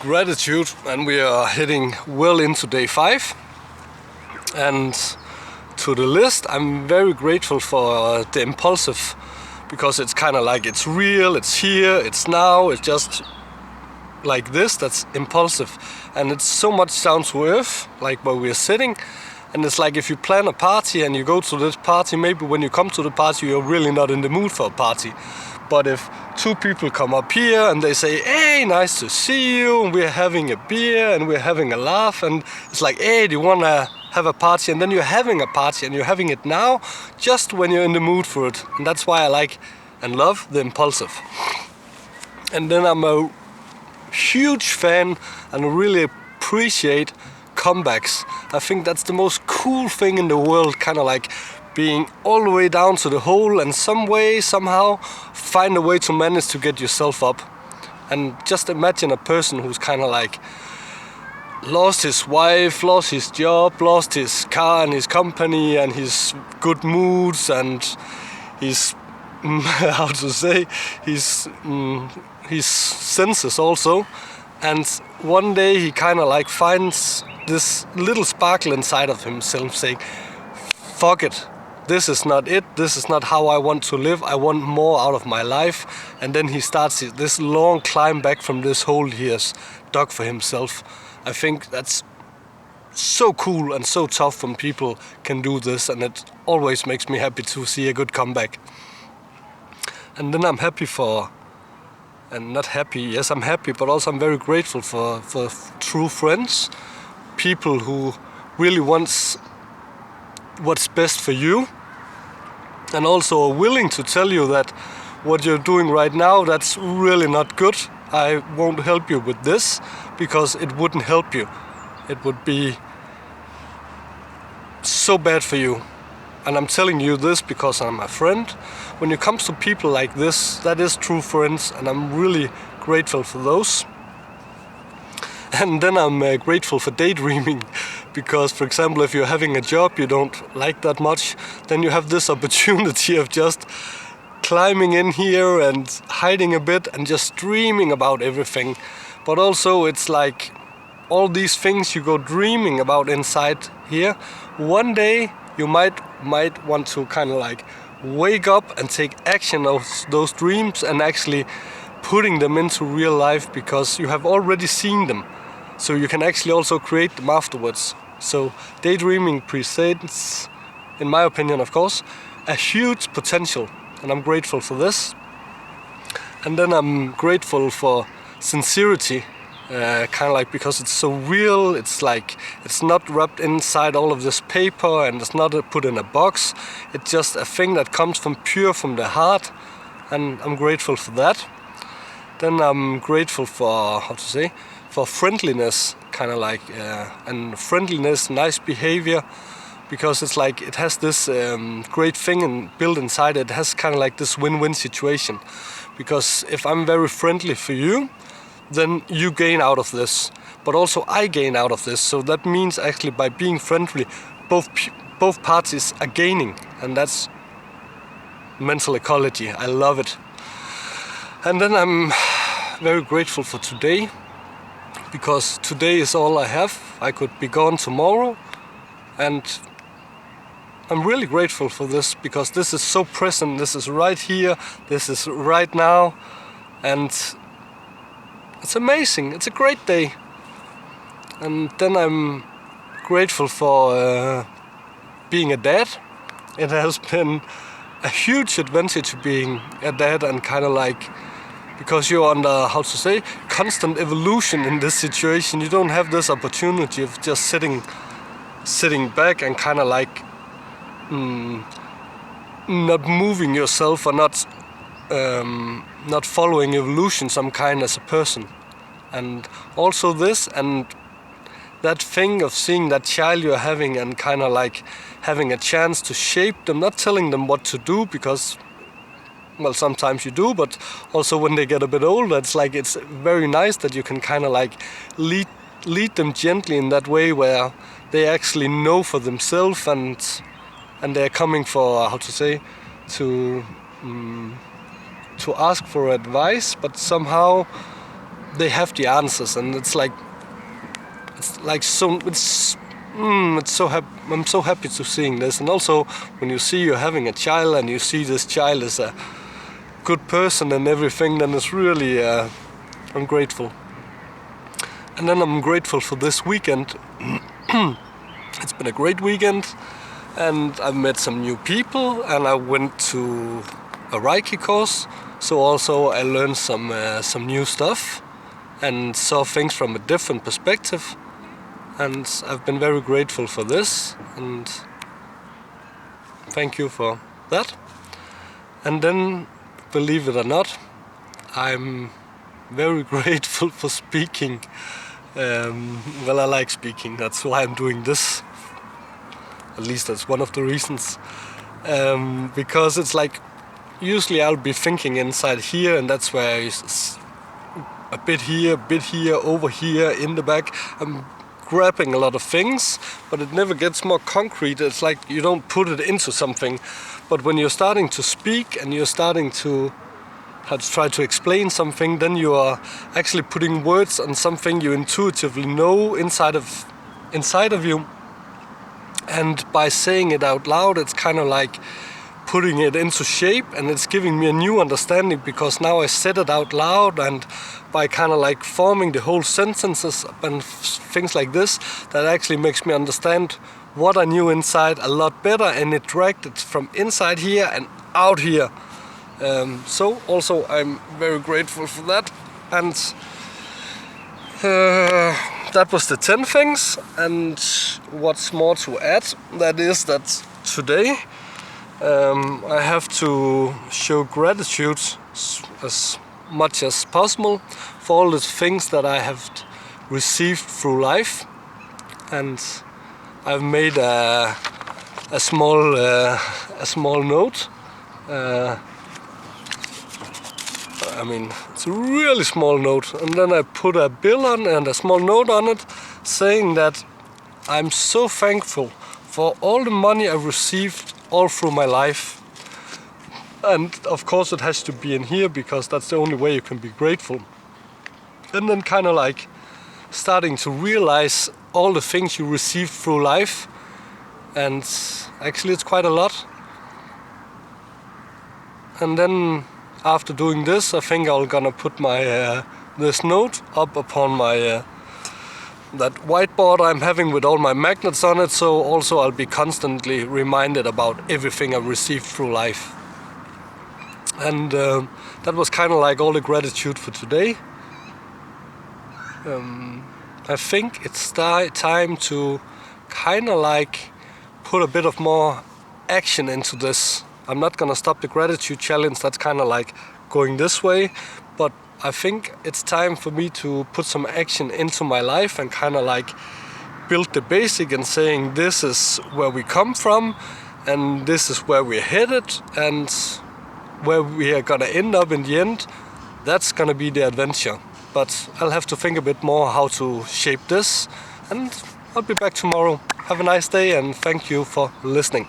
gratitude, and we are heading well into day 5. And to the list, I'm very grateful for the Impulsive, because it's kind of like it's real, it's here, it's now, it's just like this, that's Impulsive. And it's so much down to earth, like where we're sitting. And it's like if you plan a party and you go to this party, maybe when you come to the party you're really not in the mood for a party. But if 2 people come up here and they say, hey, nice to see you, and we're having a beer and we're having a laugh, and it's like, hey, do you want to have a party? And then you're having a party and you're having it now, just when you're in the mood for it. And that's why I like and love the Impulsive. And then I'm a huge fan and really appreciate comebacks. I think that's the most cool thing in the world, kind of like being all the way down to the hole and some way, somehow find a way to manage to get yourself up. And just imagine a person who's kind of like lost his wife, lost his job, lost his car and his company and his good moods and his how to say, his senses also. And one day he kind of like finds this little sparkle inside of himself saying, fuck it, this is not it, this is not how I want to live, I want more out of my life. And then he starts this long climb back from this hole he has dug for himself. I think that's so cool and so tough when people can do this, and it always makes me happy to see a good comeback. And then I'm happy for, and not happy, yes I'm happy, but also I'm very grateful for true friends, people who really wants what's best for you, and also are willing to tell you that what you're doing right now, that's really not good. I won't help you with this because it wouldn't help you. It would be so bad for you. And I'm telling you this because I'm a friend. When it comes to people like this, that is true friends, and I'm really grateful for those. And then I'm grateful for daydreaming, because for example, if you're having a job you don't like that much, then you have this opportunity of just climbing in here and hiding a bit and just dreaming about everything. But also it's like all these things you go dreaming about inside here, one day you might want to kind of like wake up and take action of those dreams and actually putting them into real life, because you have already seen them. So you can actually also create them afterwards. So daydreaming presents, in my opinion of course, a huge potential, and I'm grateful for this. And then I'm grateful for Sincerity, kind of like because it's so real. It's like it's not wrapped inside all of this paper and it's not put in a box. It's just a thing that comes from the heart, and I'm grateful for that. Then I'm grateful for, how to say, for friendliness, kind of like, and friendliness, nice behavior, because it's like it has this great thing built inside it. It has kind of like this win-win situation, because if I'm very friendly for you, then you gain out of this, but also I gain out of this. So that means actually by being friendly, both parties are gaining, and that's mental ecology. I love it. And then I'm very grateful for today, because today is all I have. I could be gone tomorrow, and I'm really grateful for this, because this is so present. This is right here, this is right now, and it's amazing. It's a great day. And then I'm grateful for being a dad. It has been a huge advantage being a dad, and kind of like, because you're under, how to say, constant evolution in this situation. You don't have this opportunity of just sitting back and kind of like not moving yourself, or not following evolution some kind as a person. And also this and that thing of seeing that child you're having and kind of like having a chance to shape them, not telling them what to do, because well, sometimes you do, but also when they get a bit older, it's like it's very nice that you can kind of like lead them gently in that way where they actually know for themselves, and they're coming for, how to say, to ask for advice, but somehow they have the answers, and it's so I'm so happy to seeing this. And also when you see you're having a child and you see this child is a good person and everything, then it's really I'm grateful. And then I'm grateful for this weekend. It's been a great weekend, and I met some new people, and I went to a Reiki course, so also I learned some new stuff and saw things from a different perspective, and I've been very grateful for this, and thank you for that. And then, believe it or not, I'm very grateful for speaking. Well, I like speaking, that's why I'm doing this. At least that's one of the reasons. Because it's like, usually I'll be thinking inside here, and that's where a bit here, over here, in the back. I'm grabbing a lot of things, but it never gets more concrete. It's like you don't put it into something. But when you're starting to speak and you're starting to try to explain something, then you are actually putting words on something you intuitively know inside of you. And by saying it out loud, it's kind of like putting it into shape, and it's giving me a new understanding, because now I said it out loud, and by kind of like forming the whole sentences and things like this, that actually makes me understand what I knew inside a lot better, and it dragged it from inside here and out here. So also I'm very grateful for that. And that was the 10 things. And what's more to add, that is that today I have to show gratitude as much as possible for all the things that I have received through life. And I've made a small note. I mean, it's a really small note, and then I put a bill on and a small note on it saying that I'm so thankful for all the money I've received all through my life. And of course it has to be in here, because that's the only way you can be grateful. And then kind of like starting to realize all the things you received through life, and actually it's quite a lot. And then after doing this, I think I'm gonna put my this note up upon my that whiteboard I'm having with all my magnets on it, so also I'll be constantly reminded about everything I've received through life. And that was kind of like all the gratitude for today. I think it's time to kind of like put a bit of more action into this. I'm not gonna stop the gratitude challenge, that's kind of like going this way, but I think it's time for me to put some action into my life and kind of like build the basic and saying this is where we come from, and this is where we're headed, and where we are gonna end up in the end. That's gonna be the adventure. But I'll have to think a bit more how to shape this, and I'll be back tomorrow. Have a nice day, and thank you for listening.